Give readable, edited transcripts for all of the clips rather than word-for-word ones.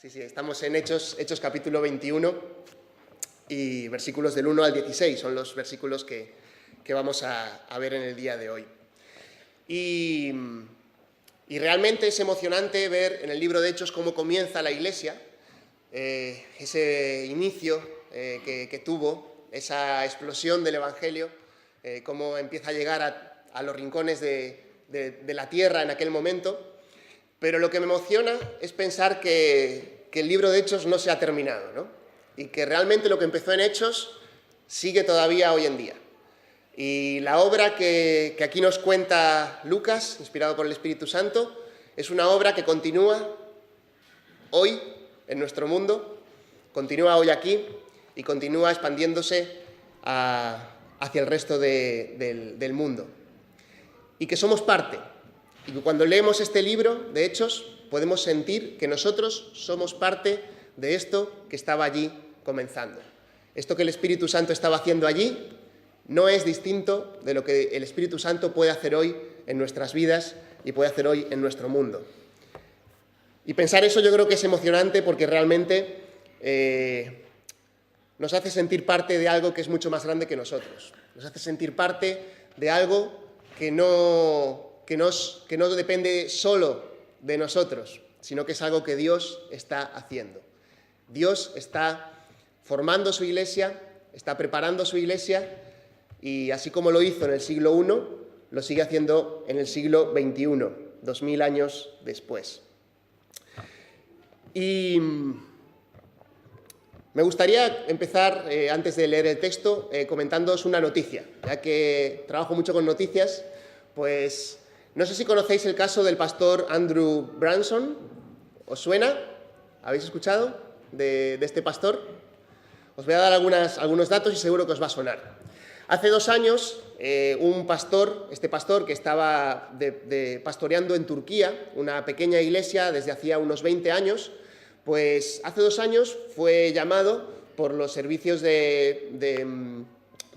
Sí, estamos en Hechos capítulo 21 y versículos del 1 al 16, son los versículos que vamos a ver en el día de hoy. Y realmente es emocionante ver en el libro de Hechos cómo comienza la Iglesia, ese inicio que tuvo, esa explosión del Evangelio, cómo empieza a llegar a los rincones de la tierra en aquel momento. Pero lo que me emociona es pensar que el libro de Hechos no se ha terminado, ¿no? Y que realmente lo que empezó en Hechos sigue todavía hoy en día. Y la obra que aquí nos cuenta Lucas, inspirado por el Espíritu Santo, es una obra que continúa hoy en nuestro mundo, continúa hoy aquí y continúa expandiéndose hacia el resto del mundo. Y que somos parte. Y que cuando leemos este libro de Hechos podemos sentir que nosotros somos parte de esto que estaba allí comenzando. Esto que el Espíritu Santo estaba haciendo allí no es distinto de lo que el Espíritu Santo puede hacer hoy en nuestras vidas y puede hacer hoy en nuestro mundo. Y pensar eso yo creo que es emocionante porque realmente nos hace sentir parte de algo que es mucho más grande que nosotros. Nos hace sentir parte de algo que no depende solo de nosotros, sino que es algo que Dios está haciendo. Dios está formando su iglesia, está preparando su iglesia, y así como lo hizo en el siglo I, lo sigue haciendo en el siglo XXI, 2000 años después. Y me gustaría empezar, antes de leer el texto, comentándoos una noticia, ya que trabajo mucho con noticias, pues no sé si conocéis el caso del pastor Andrew Branson. ¿Os suena? ¿Habéis escuchado de este pastor? Os voy a dar algunos datos y seguro que os va a sonar. Hace 2 años, este pastor que estaba pastoreando en Turquía, una pequeña iglesia desde hacía unos 20 años, pues hace 2 años fue llamado por los servicios de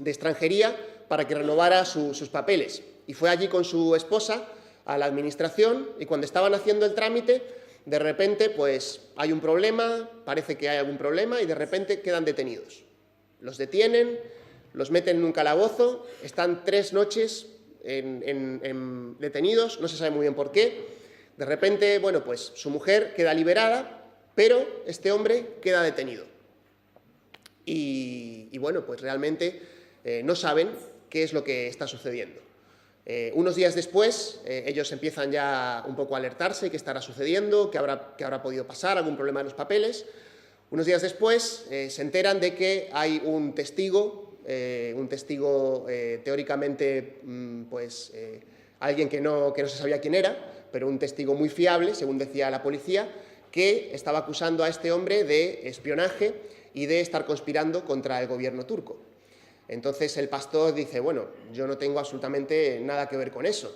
extranjería para que renovara sus papeles. Y fue allí con su esposa a la administración y cuando estaban haciendo el trámite, de repente pues hay un problema, parece que hay algún problema y de repente quedan detenidos. Los detienen, los meten en un calabozo, están 3 noches detenidos, no se sabe muy bien por qué. De repente, bueno, pues su mujer queda liberada, pero este hombre queda detenido. Y bueno, pues realmente no saben qué es lo que está sucediendo. Unos días después, ellos empiezan ya un poco a alertarse, qué estará sucediendo, qué habrá podido pasar, algún problema en los papeles. Unos días después se enteran de que hay un testigo teóricamente, alguien que no se sabía quién era, pero un testigo muy fiable, según decía la policía, que estaba acusando a este hombre de espionaje y de estar conspirando contra el gobierno turco. Entonces el pastor dice, bueno, yo no tengo absolutamente nada que ver con eso.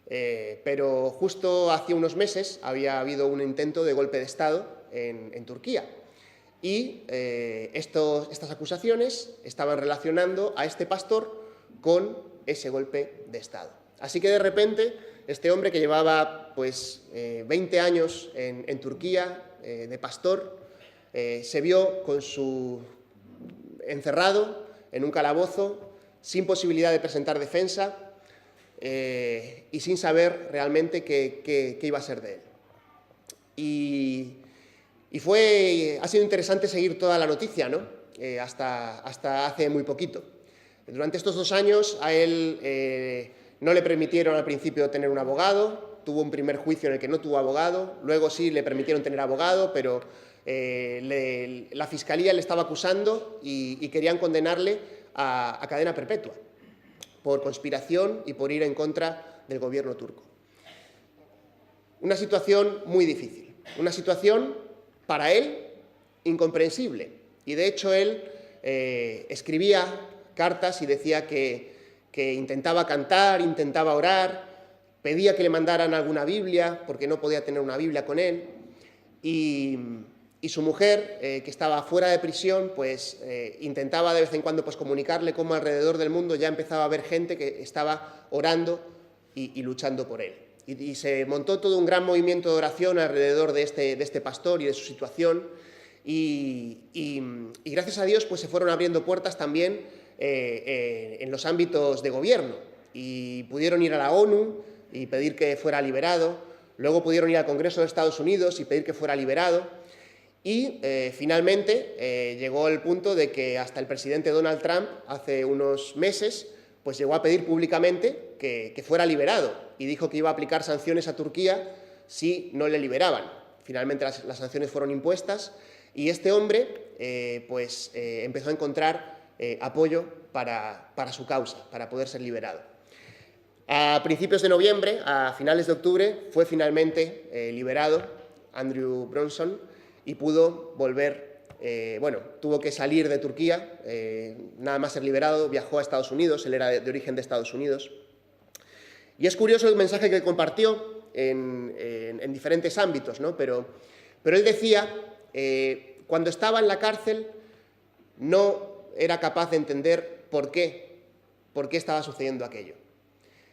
Pero justo hace unos meses había habido un intento de golpe de Estado en Turquía. Y estas acusaciones estaban relacionando a este pastor con ese golpe de Estado. Así que de repente este hombre que llevaba 20 años en Turquía de pastor, se vio encerrado en un calabozo, sin posibilidad de presentar defensa y sin saber realmente qué iba a ser de él. Ha sido interesante seguir toda la noticia, ¿no? Hasta hace muy poquito. Durante estos 2 años a él no le permitieron al principio tener un abogado, tuvo un primer juicio en el que no tuvo abogado, luego sí le permitieron tener abogado, pero la fiscalía le estaba acusando y querían condenarle a cadena perpetua por conspiración y por ir en contra del gobierno turco. Una situación muy difícil, una situación para él incomprensible. Y de hecho él escribía cartas y decía que intentaba cantar, intentaba orar, pedía que le mandaran alguna Biblia porque no podía tener una Biblia con él. Y su mujer, que estaba fuera de prisión, intentaba de vez en cuando comunicarle cómo alrededor del mundo ya empezaba a haber gente que estaba orando y luchando por él. y se montó todo un gran movimiento de oración alrededor de este pastor y de su situación, y gracias a Dios pues se fueron abriendo puertas también en los ámbitos de gobierno, y pudieron ir a la ONU y pedir que fuera liberado, luego pudieron ir al Congreso de Estados Unidos y pedir que fuera liberado, y finalmente llegó el punto de que hasta el presidente Donald Trump, hace unos meses, pues llegó a pedir públicamente que fuera liberado, y dijo que iba a aplicar sanciones a Turquía si no le liberaban. Finalmente las sanciones fueron impuestas, y este hombre empezó a encontrar apoyo para su causa, para poder ser liberado. A principios de noviembre, a finales de octubre, fue finalmente liberado Andrew Brunson y pudo volver. Tuvo que salir de Turquía, nada más ser liberado, viajó a Estados Unidos, él era de origen de Estados Unidos. Y es curioso el mensaje que compartió en diferentes ámbitos, ¿no? Pero él decía, cuando estaba en la cárcel, no era capaz de entender por qué estaba sucediendo aquello.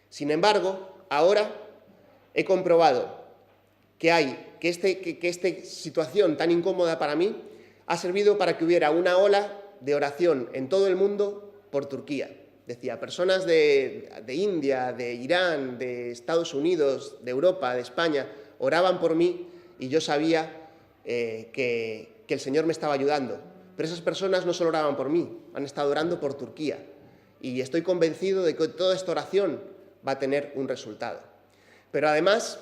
Sin embargo, ahora he comprobado que esta situación tan incómoda para mí ha servido para que hubiera una ola de oración en todo el mundo por Turquía. Decía, personas de India, de Irán, de Estados Unidos, de Europa, de España, oraban por mí y yo sabía que el Señor me estaba ayudando. Pero esas personas no solo oraban por mí, han estado orando por Turquía. Y estoy convencido de que toda esta oración va a tener un resultado. Pero además,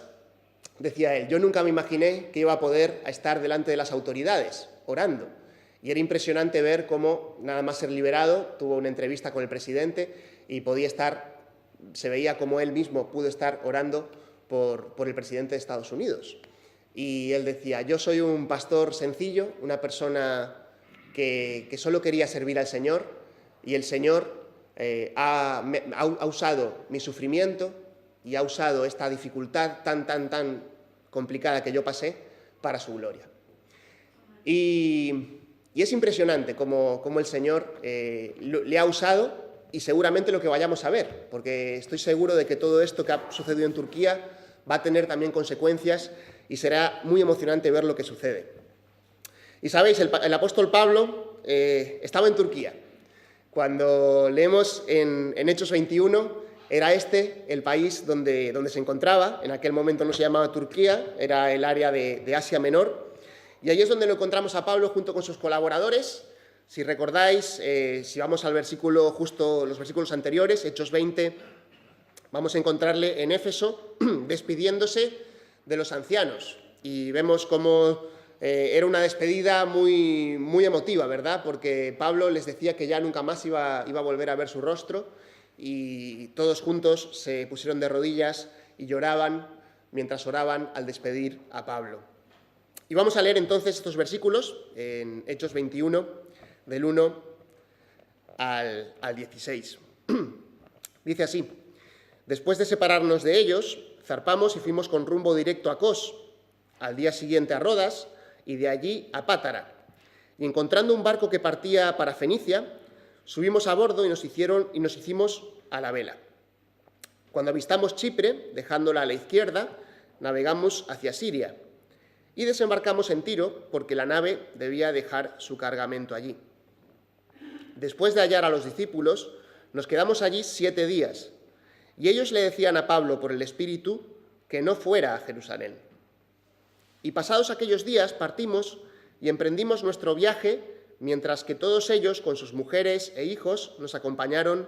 decía él, yo nunca me imaginé que iba a poder estar delante de las autoridades orando. Y era impresionante ver cómo, nada más ser liberado, tuvo una entrevista con el presidente y se veía como él mismo pudo estar orando por el presidente de Estados Unidos. Y él decía, yo soy un pastor sencillo, una persona que solo quería servir al Señor, y el Señor ha usado mi sufrimiento y ha usado esta dificultad tan complicada que yo pasé para su gloria. Y es impresionante cómo el Señor le ha usado, y seguramente lo que vayamos a ver, porque estoy seguro de que todo esto que ha sucedido en Turquía va a tener también consecuencias y será muy emocionante ver lo que sucede. Y sabéis, el apóstol Pablo estaba en Turquía. Cuando leemos en Hechos 21, era el país donde se encontraba. En aquel momento no se llamaba Turquía, era el área de Asia Menor. Y ahí es donde lo encontramos a Pablo junto con sus colaboradores. Si recordáis, si vamos al versículo, justo los versículos anteriores, Hechos 20, vamos a encontrarle en Éfeso despidiéndose de los ancianos. Y vemos cómo era una despedida muy emotiva, ¿verdad? Porque Pablo les decía que ya nunca más iba a volver a ver su rostro, y todos juntos se pusieron de rodillas y lloraban mientras oraban al despedir a Pablo. Y vamos a leer entonces estos versículos en Hechos 21, del 1 al 16. Dice así: después de separarnos de ellos, zarpamos y fuimos con rumbo directo a Cos, al día siguiente a Rodas, y de allí a Pátara. Y encontrando un barco que partía para Fenicia, subimos a bordo y nos hicimos a la vela. Cuando avistamos Chipre, dejándola a la izquierda, navegamos hacia Siria y desembarcamos en Tiro, porque la nave debía dejar su cargamento allí. Después de hallar a los discípulos, nos quedamos allí 7 días, y ellos le decían a Pablo por el Espíritu que no fuera a Jerusalén. Y pasados aquellos días partimos y emprendimos nuestro viaje, mientras que todos ellos, con sus mujeres e hijos, nos acompañaron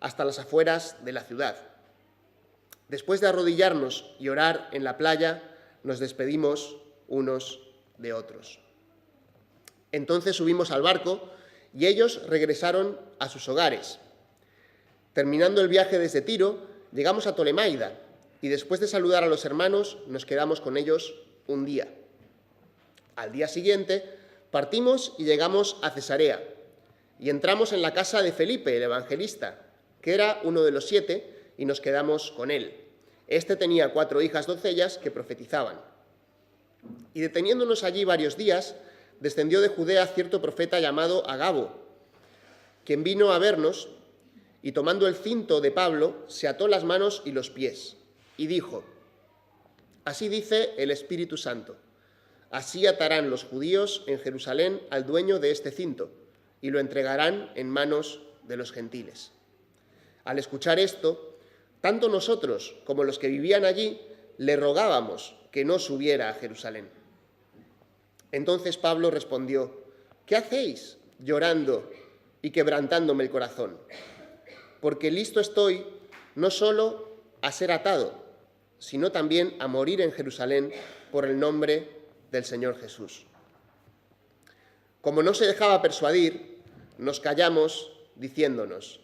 hasta las afueras de la ciudad. Después de arrodillarnos y orar en la playa, nos despedimos unos de otros. Entonces subimos al barco y ellos regresaron a sus hogares. Terminando el viaje desde Tiro, llegamos a Tolemaida y después de saludar a los hermanos, nos quedamos con ellos un día. Al día siguiente partimos y llegamos a Cesarea y entramos en la casa de Felipe, el evangelista, que era uno de los 7, y nos quedamos con él. Este tenía 4 hijas doncellas que profetizaban. Y deteniéndonos allí varios días, descendió de Judea cierto profeta llamado Agabo, quien vino a vernos, y tomando el cinto de Pablo, se ató las manos y los pies, y dijo: Así dice el Espíritu Santo. Así atarán los judíos en Jerusalén al dueño de este cinto y lo entregarán en manos de los gentiles. Al escuchar esto, tanto nosotros como los que vivían allí le rogábamos que no subiera a Jerusalén. Entonces Pablo respondió: ¿qué hacéis llorando y quebrantándome el corazón? Porque listo estoy no solo a ser atado, sino también a morir en Jerusalén por el nombre del Señor Jesús. Como no se dejaba persuadir, nos callamos diciéndonos: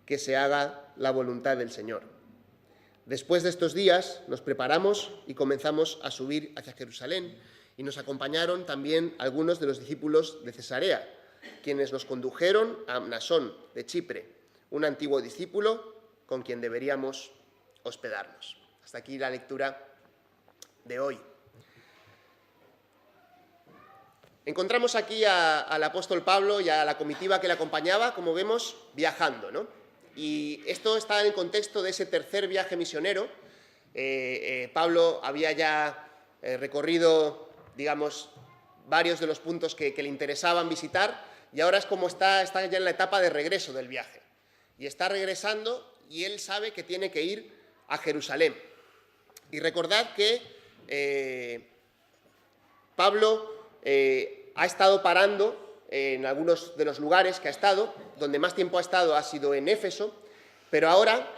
que se haga la voluntad del Señor. Después de estos días nos preparamos y comenzamos a subir hacia Jerusalén, y nos acompañaron también algunos de los discípulos de Cesarea, quienes nos condujeron a Mnasón de Chipre, un antiguo discípulo con quien deberíamos hospedarnos. Hasta aquí la lectura de hoy. Encontramos aquí al apóstol Pablo y a la comitiva que le acompañaba, como vemos, viajando, ¿no? Y esto está en el contexto de ese tercer viaje misionero. Pablo había ya recorrido, digamos, varios de los puntos que le interesaban visitar, y ahora es como está ya en la etapa de regreso del viaje. Y está regresando y él sabe que tiene que ir a Jerusalén. Y recordad que Pablo ha estado parando en algunos de los lugares que ha estado. Donde más tiempo ha estado ha sido en Éfeso, pero ahora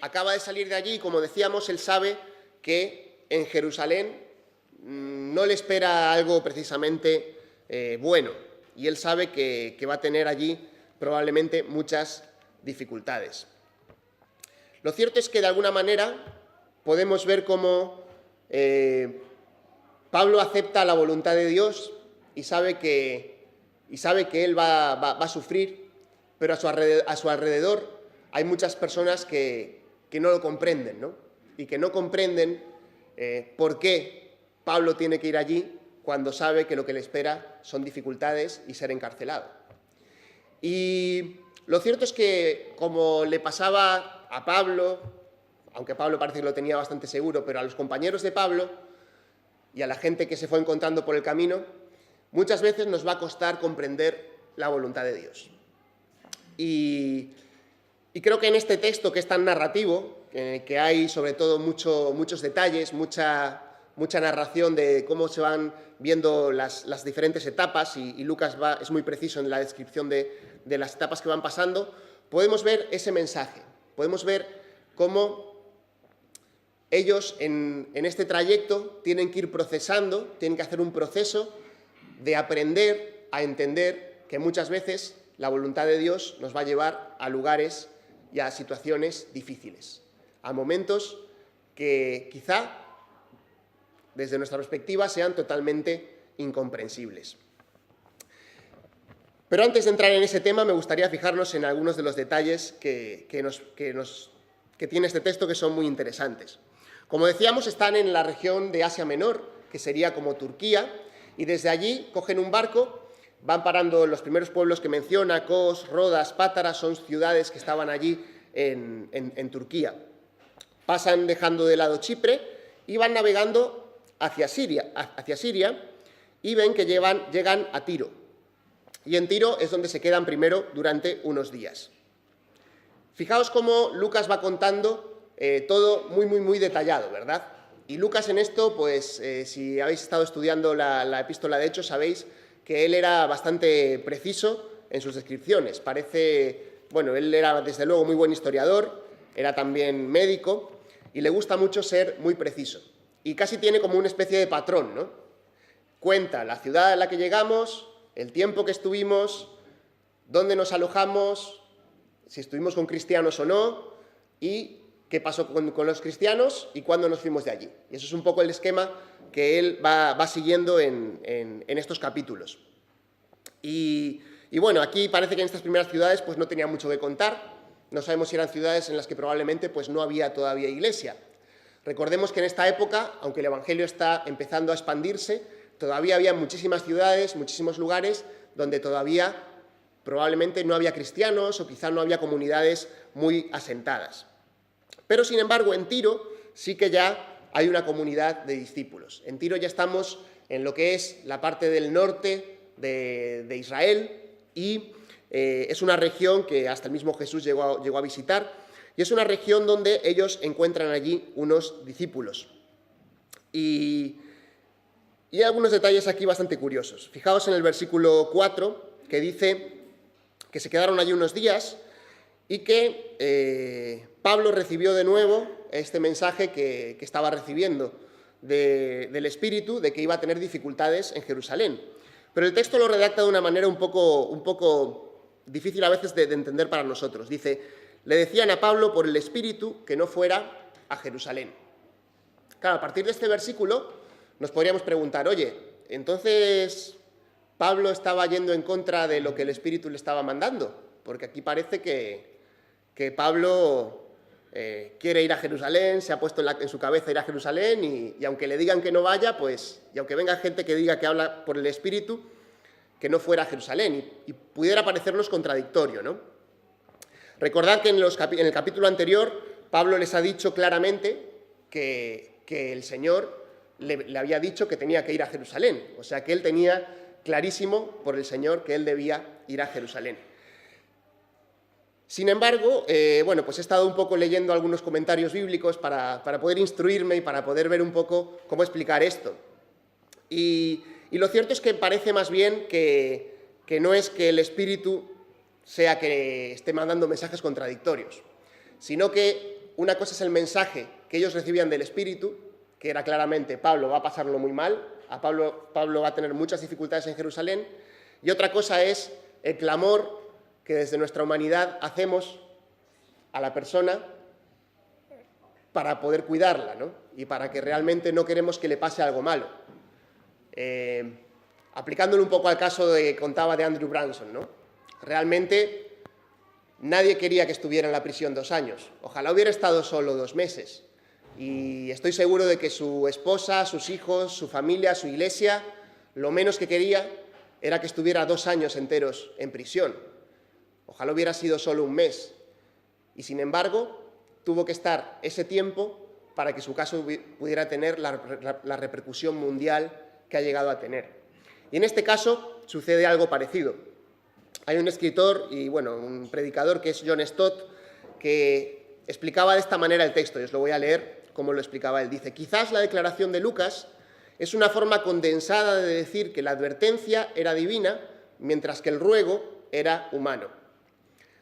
acaba de salir de allí y, como decíamos, él sabe que en Jerusalén no le espera algo precisamente bueno, y él sabe que va a tener allí probablemente muchas dificultades. Lo cierto es que, de alguna manera, podemos ver cómo Pablo acepta la voluntad de Dios y sabe que él va a sufrir, pero a su alrededor hay muchas personas que no lo comprenden, ¿no? Y que no comprenden por qué Pablo tiene que ir allí cuando sabe que lo que le espera son dificultades y ser encarcelado. Y lo cierto es que, como le pasaba a Pablo, aunque Pablo parece que lo tenía bastante seguro, pero a los compañeros de Pablo y a la gente que se fue encontrando por el camino, muchas veces nos va a costar comprender la voluntad de Dios. Y creo que en este texto, que es tan narrativo, que hay sobre todo muchos detalles, mucha narración de cómo se van viendo las diferentes etapas, y Lucas es muy preciso en la descripción de las etapas que van pasando, podemos ver ese mensaje. Podemos ver cómo ellos en este trayecto tienen que ir procesando, tienen que hacer un proceso de aprender a entender que muchas veces la voluntad de Dios nos va a llevar a lugares y a situaciones difíciles, a momentos que quizá, desde nuestra perspectiva, sean totalmente incomprensibles. Pero antes de entrar en ese tema, me gustaría fijarnos en algunos de los detalles que tiene este texto, que son muy interesantes. Como decíamos, están en la región de Asia Menor, que sería como Turquía, y desde allí cogen un barco, van parando en los primeros pueblos que menciona: Kos, Rodas, Pátara, son ciudades que estaban allí en Turquía. Pasan dejando de lado Chipre y van navegando hacia Siria, y ven que llegan a Tiro. Y en Tiro es donde se quedan primero durante unos días. Fijaos cómo Lucas va contando todo muy detallado, ¿verdad? Y Lucas en esto, pues si habéis estado estudiando la epístola de Hechos, sabéis que él era bastante preciso en sus descripciones. Él era desde luego muy buen historiador, era también médico, y le gusta mucho ser muy preciso. Y casi tiene como una especie de patrón, ¿no? Cuenta la ciudad a la que llegamos, el tiempo que estuvimos, dónde nos alojamos, si estuvimos con cristianos o no, y qué pasó con los cristianos y cuándo nos fuimos de allí. Y eso es un poco el esquema que él va siguiendo en estos capítulos. Y bueno, aquí parece que en estas primeras ciudades pues no tenía mucho que contar. No sabemos si eran ciudades en las que probablemente pues no había todavía iglesia. Recordemos que en esta época, aunque el Evangelio está empezando a expandirse, todavía había muchísimas ciudades, muchísimos lugares donde todavía probablemente no había cristianos, o quizá no había comunidades muy asentadas. Pero, sin embargo, en Tiro sí que ya hay una comunidad de discípulos. En Tiro ya estamos en lo que es la parte del norte de Israel y es una región que hasta el mismo Jesús llegó a visitar y es una región donde ellos encuentran allí unos discípulos. Y hay algunos detalles aquí bastante curiosos. Fijaos en el versículo 4, que dice que se quedaron allí unos días y que Pablo recibió de nuevo este mensaje que estaba recibiendo del Espíritu, de que iba a tener dificultades en Jerusalén. Pero el texto lo redacta de una manera un poco difícil a veces de entender para nosotros. Dice, le decían a Pablo por el Espíritu que no fuera a Jerusalén. Claro, a partir de este versículo nos podríamos preguntar, oye, entonces Pablo estaba yendo en contra de lo que el Espíritu le estaba mandando, porque aquí parece que Pablo quiere ir a Jerusalén, se ha puesto en su cabeza ir a Jerusalén y aunque le digan que no vaya, pues, y aunque venga gente que diga que habla por el Espíritu, que no fuera a Jerusalén, y pudiera parecernos contradictorio, ¿no? Recordad que en el capítulo anterior Pablo les ha dicho claramente que el Señor le había dicho que tenía que ir a Jerusalén, o sea que él tenía clarísimo por el Señor que él debía ir a Jerusalén. Sin embargo, pues he estado un poco leyendo algunos comentarios bíblicos para poder instruirme y para poder ver un poco cómo explicar esto. Y lo cierto es que parece más bien que no es que el Espíritu sea que esté mandando mensajes contradictorios, sino que una cosa es el mensaje que ellos recibían del Espíritu, que era claramente Pablo va a pasarlo muy mal, Pablo va a tener muchas dificultades en Jerusalén, y otra cosa es el clamor que desde nuestra humanidad hacemos a la persona para poder cuidarla, ¿no? Y para que realmente no queremos que le pase algo malo. Aplicándolo un poco al caso que contaba de Andrew Branson, ¿no? Realmente nadie quería que estuviera en la prisión 2 años. Ojalá hubiera estado solo 2 meses. Y estoy seguro de que su esposa, sus hijos, su familia, su iglesia, lo menos que quería era que estuviera 2 años enteros en prisión. Ojalá hubiera sido solo 1 mes. Y sin embargo, tuvo que estar ese tiempo para que su caso pudiera tener la repercusión mundial que ha llegado a tener. Y en este caso sucede algo parecido. Hay un escritor y un predicador que es John Stott que explicaba de esta manera el texto, y os lo voy a leer como lo explicaba él. Dice, quizás la declaración de Lucas es una forma condensada de decir que la advertencia era divina, mientras que el ruego era humano.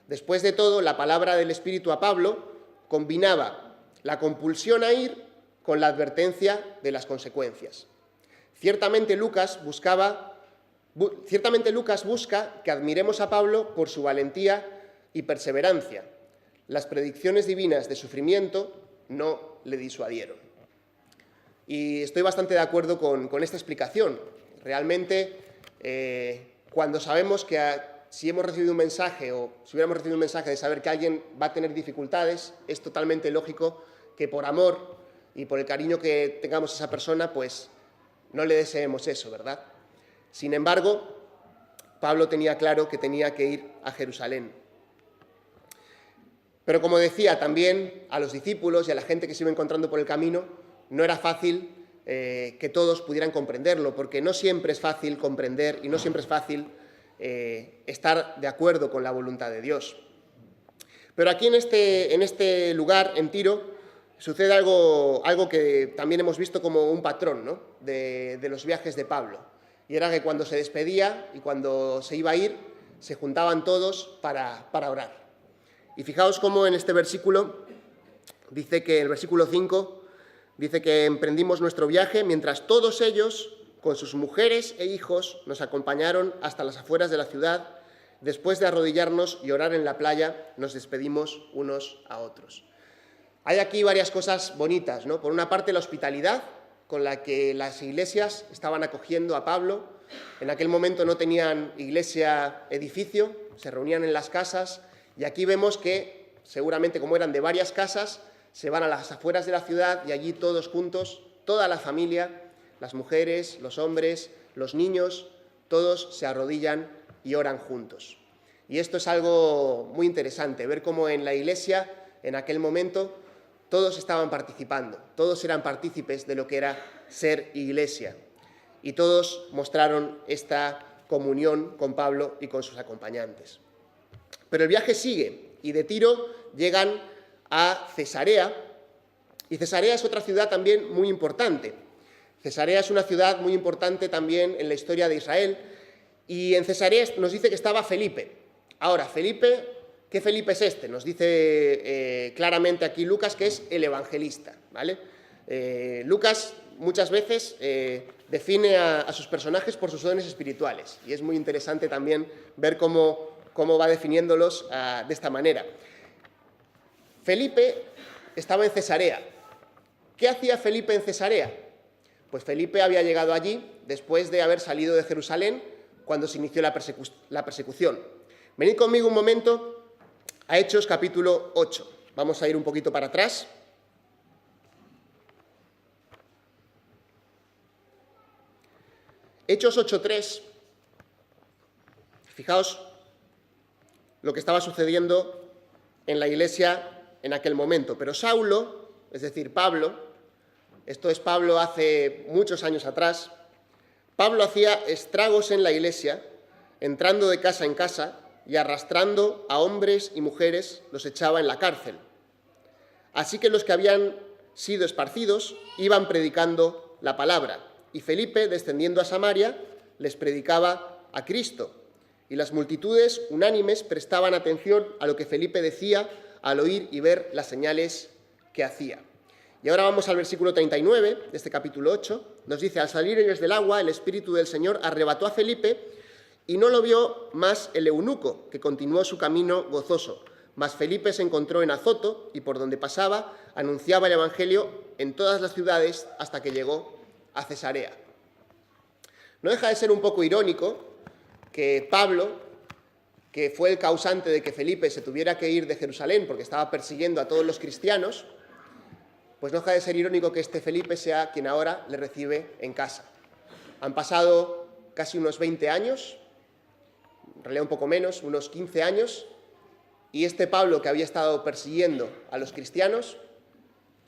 Después de todo, la palabra del Espíritu a Pablo combinaba la compulsión a ir con la advertencia de las consecuencias. Ciertamente Lucas busca que admiremos a Pablo por su valentía y perseverancia. Las predicciones divinas de sufrimiento no le disuadieron. Y estoy bastante de acuerdo con esta explicación. Realmente, cuando sabemos que si hemos recibido un mensaje o si hubiéramos recibido un mensaje de saber que alguien va a tener dificultades, es totalmente lógico que por amor y por el cariño que tengamos a esa persona, pues no le deseemos eso, ¿verdad? Sin embargo, Pablo tenía claro que tenía que ir a Jerusalén. Pero como decía, también a los discípulos y a la gente que se iba encontrando por el camino, no era fácil que todos pudieran comprenderlo, porque no siempre es fácil comprender y no siempre es fácil estar de acuerdo con la voluntad de Dios. Pero aquí en este lugar, en Tiro, sucede algo que también hemos visto como un patrón, ¿no? de los viajes de Pablo. Y era que cuando se despedía y cuando se iba a ir, se juntaban todos para orar. Y fijaos cómo en este versículo, el versículo 5, dice que emprendimos nuestro viaje mientras todos ellos, con sus mujeres e hijos, nos acompañaron hasta las afueras de la ciudad. Después de arrodillarnos y orar en la playa, nos despedimos unos a otros. Hay aquí varias cosas bonitas, ¿no? Por una parte, la hospitalidad con la que las iglesias estaban acogiendo a Pablo. En aquel momento no tenían iglesia, edificio, se reunían en las casas, y aquí vemos que, seguramente como eran de varias casas, se van a las afueras de la ciudad y allí todos juntos, toda la familia, las mujeres, los hombres, los niños, todos se arrodillan y oran juntos. Y esto es algo muy interesante, ver cómo en la iglesia, en aquel momento, todos estaban participando, todos eran partícipes de lo que era ser iglesia, y todos mostraron esta comunión con Pablo y con sus acompañantes. Pero el viaje sigue, y de Tiro llegan a Cesarea, y Cesarea es otra ciudad también muy importante. Cesarea es una ciudad muy importante también en la historia de Israel, y en Cesarea nos dice que estaba Felipe. Ahora, Felipe, ¿qué Felipe es este? Nos dice claramente aquí Lucas que es el evangelista, ¿vale? Lucas muchas veces define a sus personajes por sus dones espirituales, y es muy interesante también ver cómo va definiéndolos de esta manera. Felipe estaba en Cesarea. ¿Qué hacía Felipe en Cesarea? Pues Felipe había llegado allí después de haber salido de Jerusalén cuando se inició la persecución. Venid conmigo un momento a Hechos capítulo 8. Vamos a ir un poquito para atrás. Hechos 8:3. Fijaos lo que estaba sucediendo en la iglesia en aquel momento. Pero Saulo, es decir, Pablo, esto es Pablo hace muchos años atrás, Pablo hacía estragos en la iglesia, entrando de casa en casa y arrastrando a hombres y mujeres, los echaba en la cárcel. Así que los que habían sido esparcidos iban predicando la palabra, y Felipe, descendiendo a Samaria, les predicaba a Cristo. Y las multitudes unánimes prestaban atención a lo que Felipe decía al oír y ver las señales que hacía. Y ahora vamos al versículo 39 de este capítulo 8. Nos dice: al salir ellos del agua, el Espíritu del Señor arrebató a Felipe, y no lo vio más el eunuco, que continuó su camino gozoso. Mas Felipe se encontró en Azoto, y por donde pasaba anunciaba el Evangelio en todas las ciudades hasta que llegó a Cesarea. No deja de ser un poco irónico que Pablo, que fue el causante de que Felipe se tuviera que ir de Jerusalén porque estaba persiguiendo a todos los cristianos, pues no deja de ser irónico que este Felipe sea quien ahora le recibe en casa. Han pasado casi unos 20 años, en realidad un poco menos, unos 15 años, y este Pablo que había estado persiguiendo a los cristianos,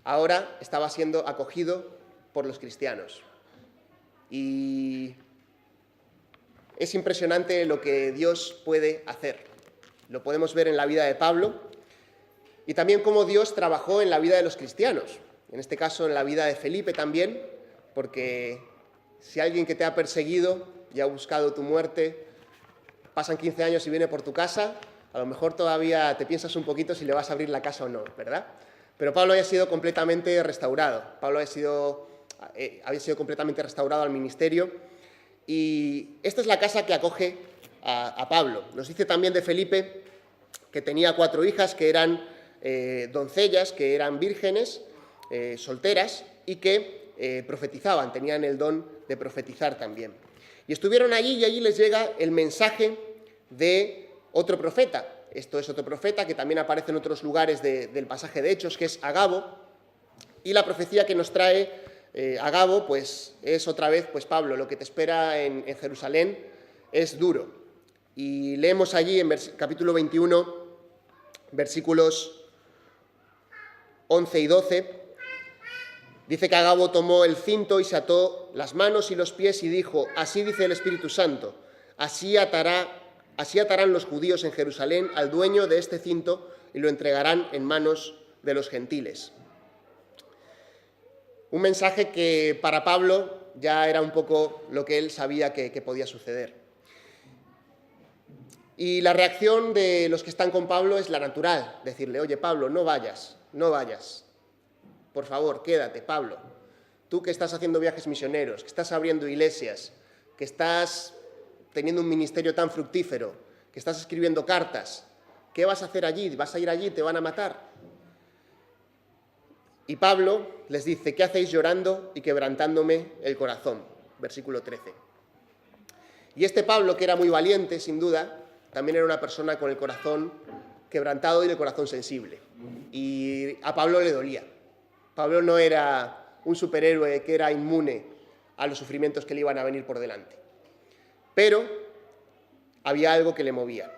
ahora estaba siendo acogido por los cristianos. Y es impresionante lo que Dios puede hacer. Lo podemos ver en la vida de Pablo, y también cómo Dios trabajó en la vida de los cristianos, en este caso en la vida de Felipe también, porque si alguien que te ha perseguido y ha buscado tu muerte, pasan 15 años y viene por tu casa, a lo mejor todavía te piensas un poquito si le vas a abrir la casa o no, ¿verdad? Pero Pablo había sido completamente restaurado, Pablo había sido completamente restaurado al ministerio, y esta es la casa que acoge a Pablo. Nos dice también de Felipe que tenía 4 hijas que eran doncellas, que eran vírgenes, solteras, y que profetizaban, tenían el don de profetizar también. Y estuvieron allí, y allí les llega el mensaje de otro profeta. Esto es otro profeta que también aparece en otros lugares del pasaje de Hechos, que es Agabo, y la profecía que nos trae Agabo, pues es otra vez, pues Pablo, lo que te espera en Jerusalén es duro. Y leemos allí en capítulo 21, versículos 11 y 12, dice que Agabo tomó el cinto y se ató las manos y los pies y dijo: así dice el Espíritu Santo, así atarán los judíos en Jerusalén al dueño de este cinto y lo entregarán en manos de los gentiles. Un mensaje que para Pablo ya era un poco lo que él sabía que podía suceder. Y la reacción de los que están con Pablo es la natural, decirle: oye, Pablo, no vayas, por favor, quédate, Pablo. Tú que estás haciendo viajes misioneros, que estás abriendo iglesias, que estás teniendo un ministerio tan fructífero, que estás escribiendo cartas, ¿qué vas a hacer allí? ¿Vas a ir allí? ¿Te van a matar? Y Pablo les dice: ¿qué hacéis llorando y quebrantándome el corazón? Versículo 13. Y este Pablo, que era muy valiente, sin duda, también era una persona con el corazón quebrantado y el corazón sensible. Y a Pablo le dolía. Pablo no era un superhéroe que era inmune a los sufrimientos que le iban a venir por delante. Pero había algo que le movía,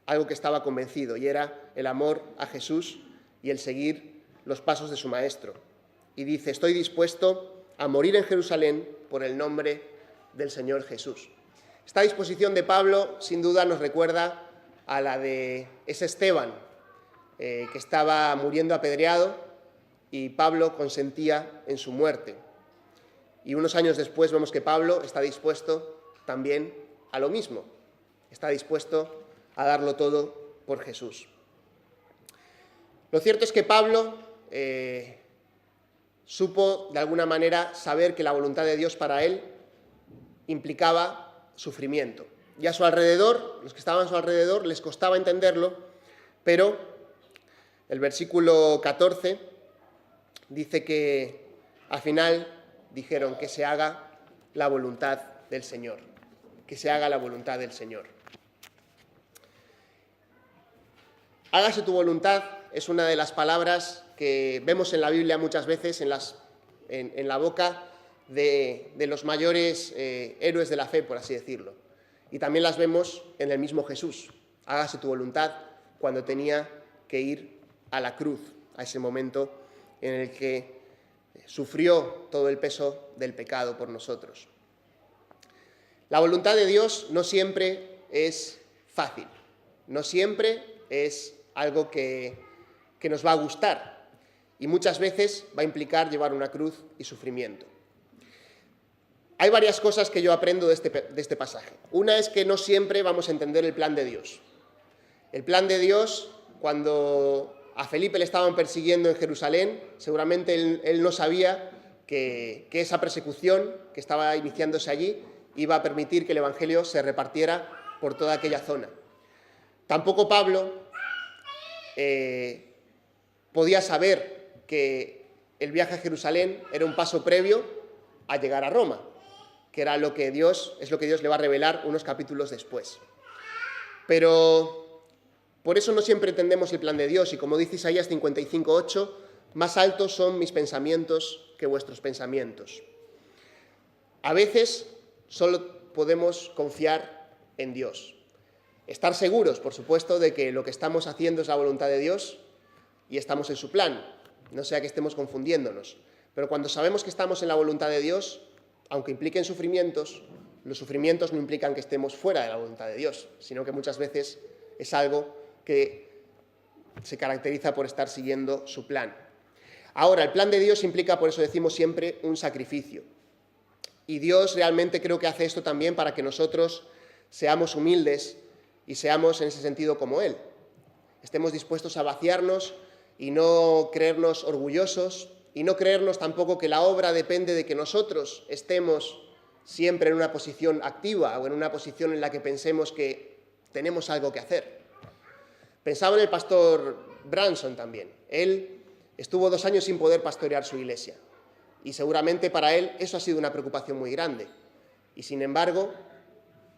algo que estaba convencido, y era el amor a Jesús y el seguir los pasos de su maestro. Y dice, estoy dispuesto a morir en Jerusalén por el nombre del Señor Jesús. Esta disposición de Pablo, sin duda, nos recuerda a la de ese Esteban, que estaba muriendo apedreado y Pablo consentía en su muerte. Y unos años después vemos que Pablo está dispuesto también a lo mismo. Está dispuesto a darlo todo por Jesús. Lo cierto es que Pablo supo, de alguna manera, saber que la voluntad de Dios para él implicaba sufrimiento. Y a su alrededor, los que estaban a su alrededor, les costaba entenderlo, pero el versículo 14 dice que al final dijeron que se haga la voluntad del Señor, que se haga la voluntad del Señor. Hágase tu voluntad es una de las palabras que vemos en la Biblia muchas veces en la boca de los mayores héroes de la fe, por así decirlo. Y también las vemos en el mismo Jesús. Hágase tu voluntad cuando tenía que ir a la cruz, a ese momento en el que sufrió todo el peso del pecado por nosotros. La voluntad de Dios no siempre es fácil, no siempre es algo que nos va a gustar y muchas veces va a implicar llevar una cruz y sufrimiento. Hay varias cosas que yo aprendo de este pasaje. Una es que no siempre vamos a entender el plan de Dios. El plan de Dios, cuando a Felipe le estaban persiguiendo en Jerusalén, seguramente él no sabía que esa persecución que estaba iniciándose allí iba a permitir que el Evangelio se repartiera por toda aquella zona. Tampoco Pablo podía saber que el viaje a Jerusalén era un paso previo a llegar a Roma, que era lo que Dios le va a revelar unos capítulos después. Pero por eso no siempre entendemos el plan de Dios, y como dice Isaías 55:8, más altos son mis pensamientos que vuestros pensamientos. A veces solo podemos confiar en Dios. Estar seguros, por supuesto, de que lo que estamos haciendo es la voluntad de Dios y estamos en su plan, no sea que estemos confundiéndonos. Pero cuando sabemos que estamos en la voluntad de Dios, aunque impliquen sufrimientos, los sufrimientos no implican que estemos fuera de la voluntad de Dios, sino que muchas veces es algo que se caracteriza por estar siguiendo su plan. Ahora, el plan de Dios implica, por eso decimos siempre, un sacrificio. Y Dios realmente creo que hace esto también para que nosotros seamos humildes y seamos en ese sentido como Él. Estemos dispuestos a vaciarnos y no creernos orgullosos y no creernos tampoco que la obra depende de que nosotros estemos siempre en una posición activa o en una posición en la que pensemos que tenemos algo que hacer. Pensaba en el pastor Branson también. Él estuvo 2 años sin poder pastorear su iglesia y seguramente para él eso ha sido una preocupación muy grande. Y sin embargo,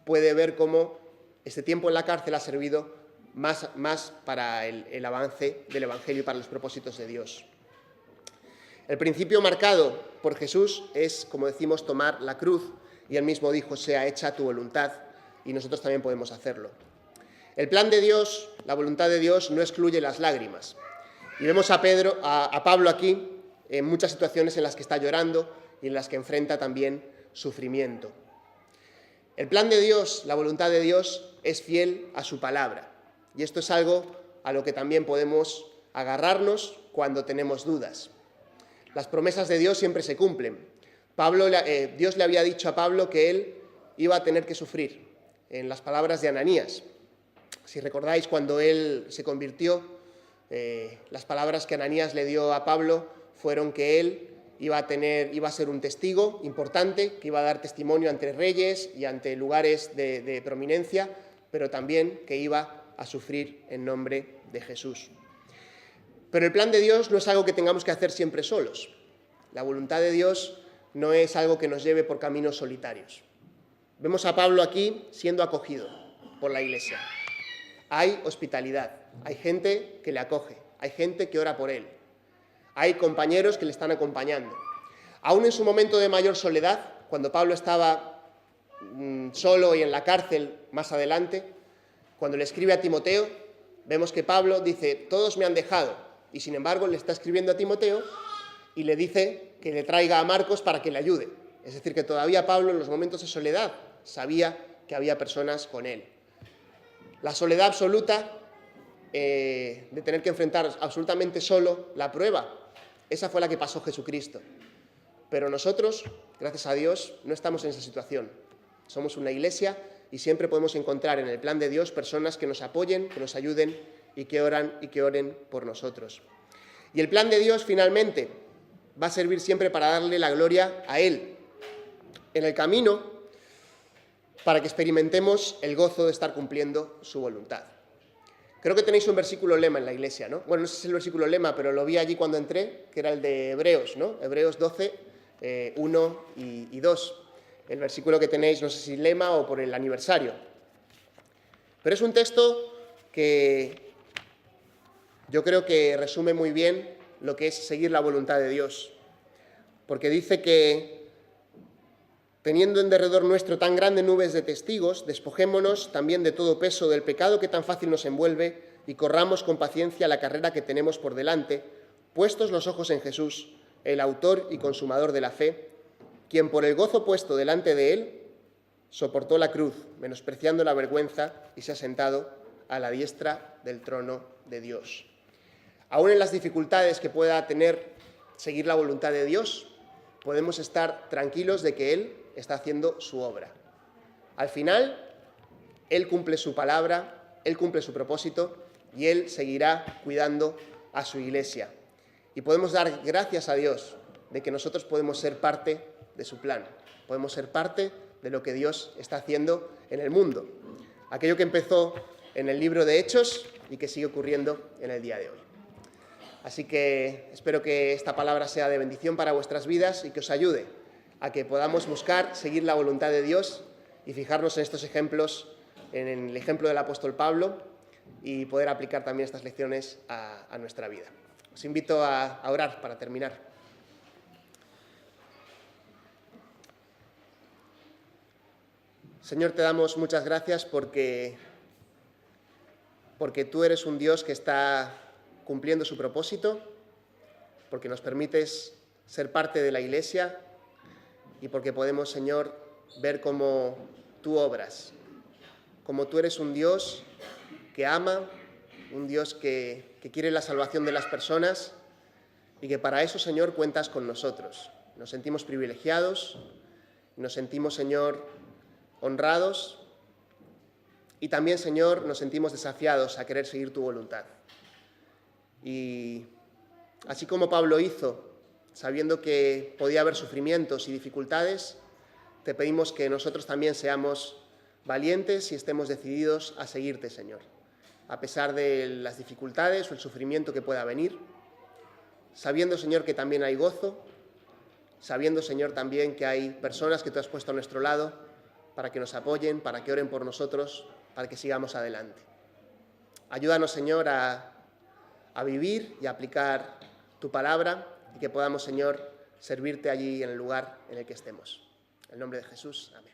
puede ver cómo este tiempo en la cárcel ha servido más para el avance del Evangelio y para los propósitos de Dios. El principio marcado por Jesús es, como decimos, tomar la cruz, y él mismo dijo, sea hecha tu voluntad, y nosotros también podemos hacerlo. El plan de Dios, la voluntad de Dios, no excluye las lágrimas. Y vemos a Pablo aquí en muchas situaciones en las que está llorando y en las que enfrenta también sufrimiento. El plan de Dios, la voluntad de Dios, es fiel a su palabra. Y esto es algo a lo que también podemos agarrarnos cuando tenemos dudas. Las promesas de Dios siempre se cumplen. Dios le había dicho a Pablo que él iba a tener que sufrir, en las palabras de Ananías. Si recordáis, cuando él se convirtió, las palabras que Ananías le dio a Pablo fueron que él iba a ser un testigo importante, que iba a dar testimonio ante reyes y ante lugares de prominencia, pero también que iba a sufrir en nombre de Jesús. Pero el plan de Dios no es algo que tengamos que hacer siempre solos. La voluntad de Dios no es algo que nos lleve por caminos solitarios. Vemos a Pablo aquí siendo acogido por la iglesia. Hay hospitalidad, hay gente que le acoge, hay gente que ora por él, hay compañeros que le están acompañando. Aún en su momento de mayor soledad, cuando Pablo estaba solo y en la cárcel más adelante, cuando le escribe a Timoteo, vemos que Pablo dice, todos me han dejado, Y sin embargo le está escribiendo a Timoteo y le dice que le traiga a Marcos para que le ayude. Es decir, que todavía Pablo en los momentos de soledad sabía que había personas con él. La soledad absoluta de tener que enfrentar absolutamente solo la prueba, esa fue la que pasó Jesucristo. Pero nosotros, gracias a Dios, no estamos en esa situación. Somos una iglesia y siempre podemos encontrar en el plan de Dios personas que nos apoyen, que nos ayuden y que oren por nosotros. Y el plan de Dios, finalmente, va a servir siempre para darle la gloria a Él en el camino, para que experimentemos el gozo de estar cumpliendo su voluntad. Creo que tenéis un versículo lema en la iglesia, ¿no? Bueno, no sé si es el versículo lema, pero lo vi allí cuando entré, que era el de Hebreos, ¿no? Hebreos 12, 1 y 2. El versículo que tenéis, no sé si lema o por el aniversario. Pero es un texto que yo creo que resume muy bien lo que es seguir la voluntad de Dios. Porque dice que, teniendo en derredor nuestro tan grandes nubes de testigos, despojémonos también de todo peso del pecado que tan fácil nos envuelve y corramos con paciencia la carrera que tenemos por delante, puestos los ojos en Jesús, el autor y consumador de la fe, quien por el gozo puesto delante de él soportó la cruz, menospreciando la vergüenza, y se ha sentado a la diestra del trono de Dios. Aún en las dificultades que pueda tener seguir la voluntad de Dios, podemos estar tranquilos de que Él está haciendo su obra. Al final, Él cumple su palabra, Él cumple su propósito y Él seguirá cuidando a su iglesia. Y podemos dar gracias a Dios de que nosotros podemos ser parte de su plan, podemos ser parte de lo que Dios está haciendo en el mundo. Aquello que empezó en el libro de Hechos y que sigue ocurriendo en el día de hoy. Así que espero que esta palabra sea de bendición para vuestras vidas y que os ayude a que podamos buscar, seguir la voluntad de Dios y fijarnos en estos ejemplos, en el ejemplo del apóstol Pablo, y poder aplicar también estas lecciones a nuestra vida. Os invito a orar para terminar. Señor, te damos muchas gracias porque tú eres un Dios que está cumpliendo su propósito, porque nos permites ser parte de la Iglesia y porque podemos, Señor, ver cómo tú obras, como tú eres un Dios que ama, un Dios que quiere la salvación de las personas y que para eso, Señor, cuentas con nosotros. Nos sentimos privilegiados, nos sentimos, Señor, honrados y también, Señor, nos sentimos desafiados a querer seguir tu voluntad. Y así como Pablo hizo, sabiendo que podía haber sufrimientos y dificultades, te pedimos que nosotros también seamos valientes y estemos decididos a seguirte, Señor, a pesar de las dificultades o el sufrimiento que pueda venir, sabiendo, Señor, que también hay gozo, sabiendo, Señor, también que hay personas que tú has puesto a nuestro lado para que nos apoyen, para que oren por nosotros, para que sigamos adelante. Ayúdanos, Señor, a vivir y a aplicar tu palabra y que podamos, Señor, servirte allí en el lugar en el que estemos. En el nombre de Jesús, amén.